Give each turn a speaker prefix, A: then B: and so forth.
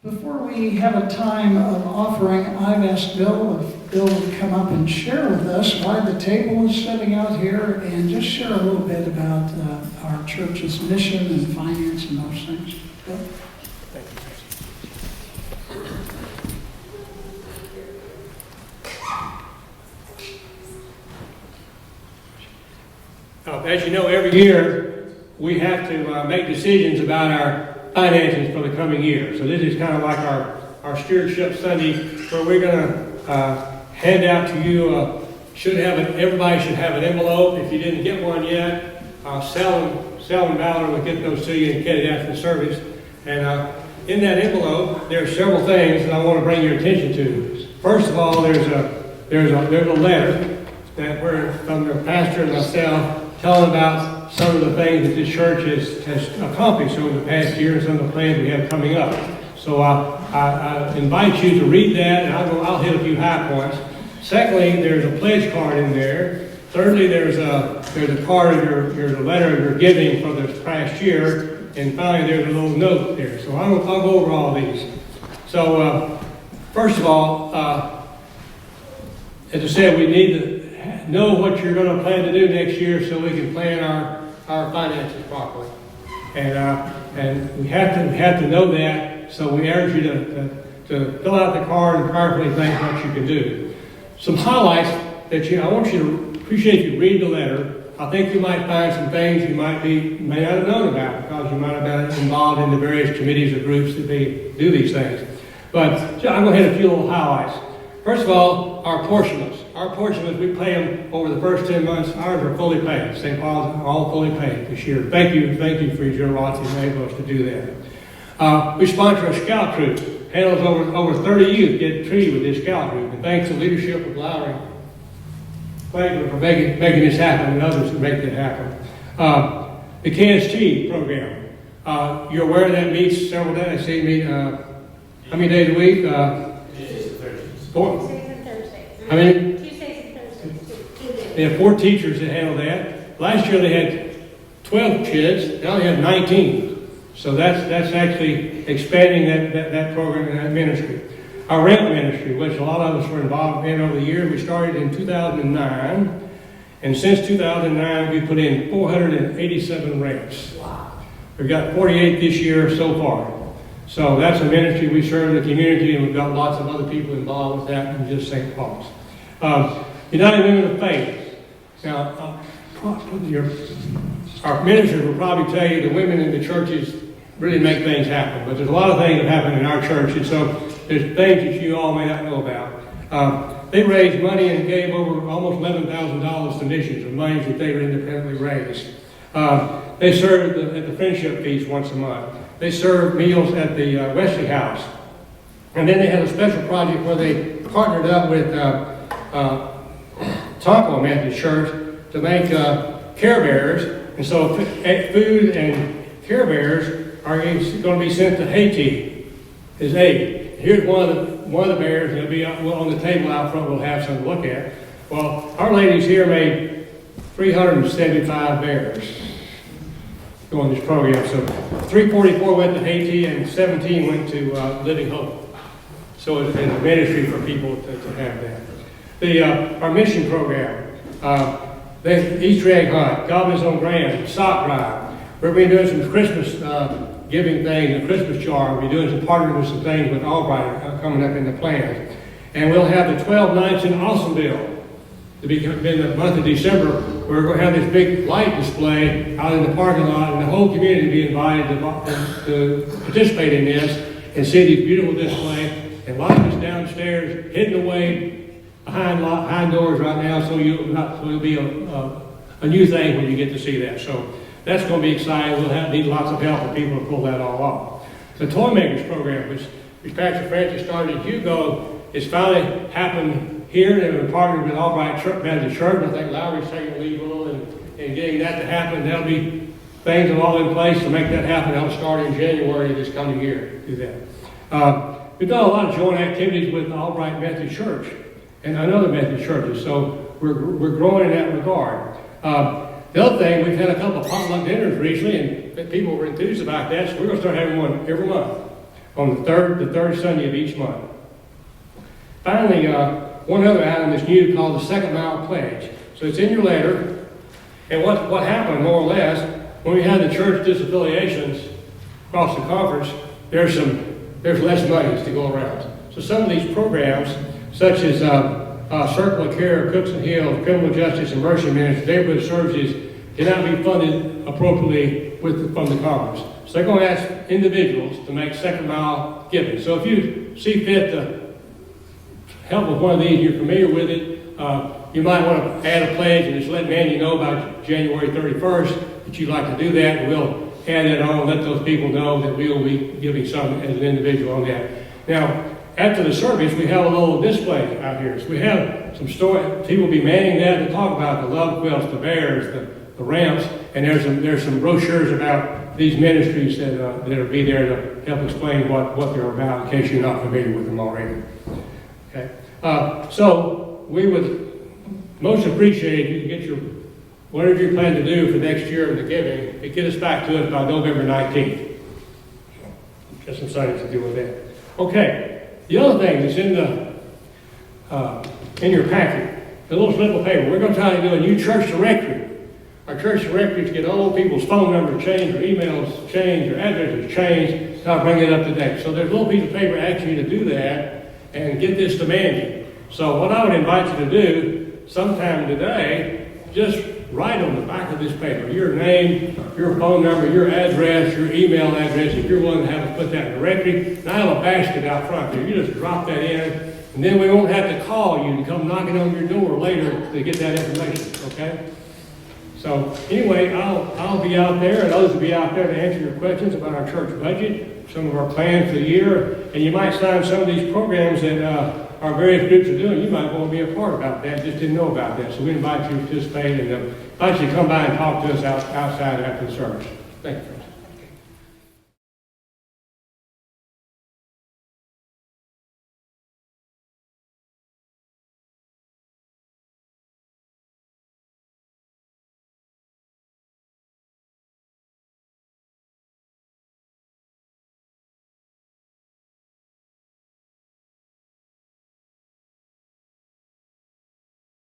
A: Before we have a time of offering, I've asked Bill if Bill would come up and share with us why the table is sitting out here and just share a little bit about our church's mission and finance and those things. Bill?
B: Thank you. As you know, every year we have to make decisions about our finances for the coming year. So this is kind of like our Stewardship Sunday, where we're going to hand out to you. Everybody should have an envelope. If you didn't get one yet, Sal and Valerie will get those to you and get it after the service. And in that envelope, there are several things that I want to bring your attention to. First of all, there's a letter that we're from the pastor and myself telling about some of the things that this church has accomplished over the past year and some of the plans we have coming up. So I invite you to read that, and I'll hit a few high points. Secondly, there's a pledge card in there. Thirdly, there's a card there's a letter of your giving for this past year. And finally, there's a little note there. So I'll go over all these. So first of all, as I said, we need to know what you're going to plan to do next year so we can plan our finances properly. And we have to know that, so we urge you to fill out the card and prayerfully think what you can do. Some highlights that I want you to appreciate if you read the letter. I think you might find some things you may not have known about because you might have been involved in the various committees or groups that they do these things. But I'm going to hit a few little highlights. First of all, our portionless. Our portionless, we pay them over the first 10 months. Ours are fully paid. St. Paul's are all fully paid this year. Thank you for your generosity in enabling us to do that. We sponsor a scout troop. Handles over 30 youth get treated with this scout troop. And thanks to the leadership of Lowry Plege for making this happen and others who make that happen. The KST program. You're aware that meets several days. I see it meet how many days a week?
C: Tuesdays and Thursdays.
D: Tuesdays and Thursdays.
B: How many?
D: Tuesdays and Thursdays.
B: They have 4 teachers that handle that. Last year they had 12 kids. Now they have 19. So that's actually expanding that program and that ministry. Our rent ministry, which a lot of us were involved in over the years, we started in 2009. And since 2009, we put in 487 rents.
C: Wow.
B: We've got 48 this year so far. So that's a ministry we serve the community, and we've got lots of other people involved with that than just St. Paul's. United Women of Faith. Now, our ministers will probably tell you the women in the churches really make things happen, but there's a lot of things that happen in our church, and so there's things that you all may not know about. They raised money and gave over almost $11,000 to missions of money that they were independently raised. They serve at the Friendship Feast once a month. They serve meals at the Wesley House. And then they had a special project where they partnered up with Tonko Methodist Church to make Care Bears. And so food and Care Bears are going to be sent to Haiti as aid. Here's one of the bears, and it'll be on the table out front. We'll have some to look at. Well, our ladies here made 375 bears on this program. So 344 went to Haiti and 17 went to Living Hope. So it's a ministry for people to have that. Our mission program, the Easter egg hunt, Goblins on Grand, sock drive. We're going to be doing some Christmas giving things, a Christmas jar. We'll be doing some partnering with some things with Albright coming up in the plans. And we'll have the 12 nights in Awesomeville. To be in the month of December, we're going to have this big light display out in the parking lot, and the whole community will be invited to participate in this and see these beautiful displays. And light is downstairs, hidden away behind doors right now, so it'll be a new thing when you get to see that. So that's going to be exciting. We'll need lots of help for people to pull that all off. The Toy Makers program, which Pastor Francis started in Hugo, is finally happened here. They've been partnering with Albright Methodist Church. I think Lowry's taking the lead role in getting that to happen. There'll be things all in place to make that happen. That'll start in January of this coming year. Do that. We've done a lot of joint activities with the Albright Methodist Church and other Methodist churches, so we're growing in that regard. The other thing, we've had a couple of potluck dinners recently, and people were enthused about that, so we're going to start having one every month. on the third Sunday of each month. Finally, one other item that's new called the Second Mile Pledge. So it's in your letter. And what happened, more or less, when we had the church disaffiliations across the conference, there's less monies to go around. So some of these programs, such as Circle of Care, Cooks and Hills, Criminal Justice and Mercy Ministry, neighborhood services, cannot be funded appropriately from the conference. So they're going to ask individuals to make second mile giving. So if you see fit to help with one of these, you're familiar with it, you might want to add a pledge and just let Mandy know by January 31st that you'd like to do that. And we'll add that on, let those people know that we will be giving some as an individual on that. Now, after the service, we have a little display out here. So we have some story, people will be manning that to talk about the love quilts, the bears, the ramps, and there's some brochures about these ministries that'll be there to help explain what they're about in case you're not familiar with them already. Okay. So we would most appreciate if you get whatever you plan to do for next year in the giving, to get us back to it by November 19th. Just some signs to do with that. Okay. The other thing that's in your packet, a little slip of paper. We're going to try to do a new church directory. Our church directories get all people's phone numbers changed, or emails changed, or addresses changed. I'll bring it up to date. So there's a little piece of paper asking you to do that and get this to Mandy. So what I would invite you to do sometime today, just write on the back of this paper your name, your phone number, your address, your email address, if you're willing to have us put that in the directory. And I have a basket out front there. You just drop that in, and then we won't have to call you to come knocking on your door later to get that information, okay? So anyway, I'll be out there, and others will be out there to answer your questions about our church budget, some of our plans for the year, and you might sign some of these programs that our various groups are doing. You might want to be a part about that, just didn't know about that. So we invite you to participate and invite you to come by and talk to us outside after the service. Thank you.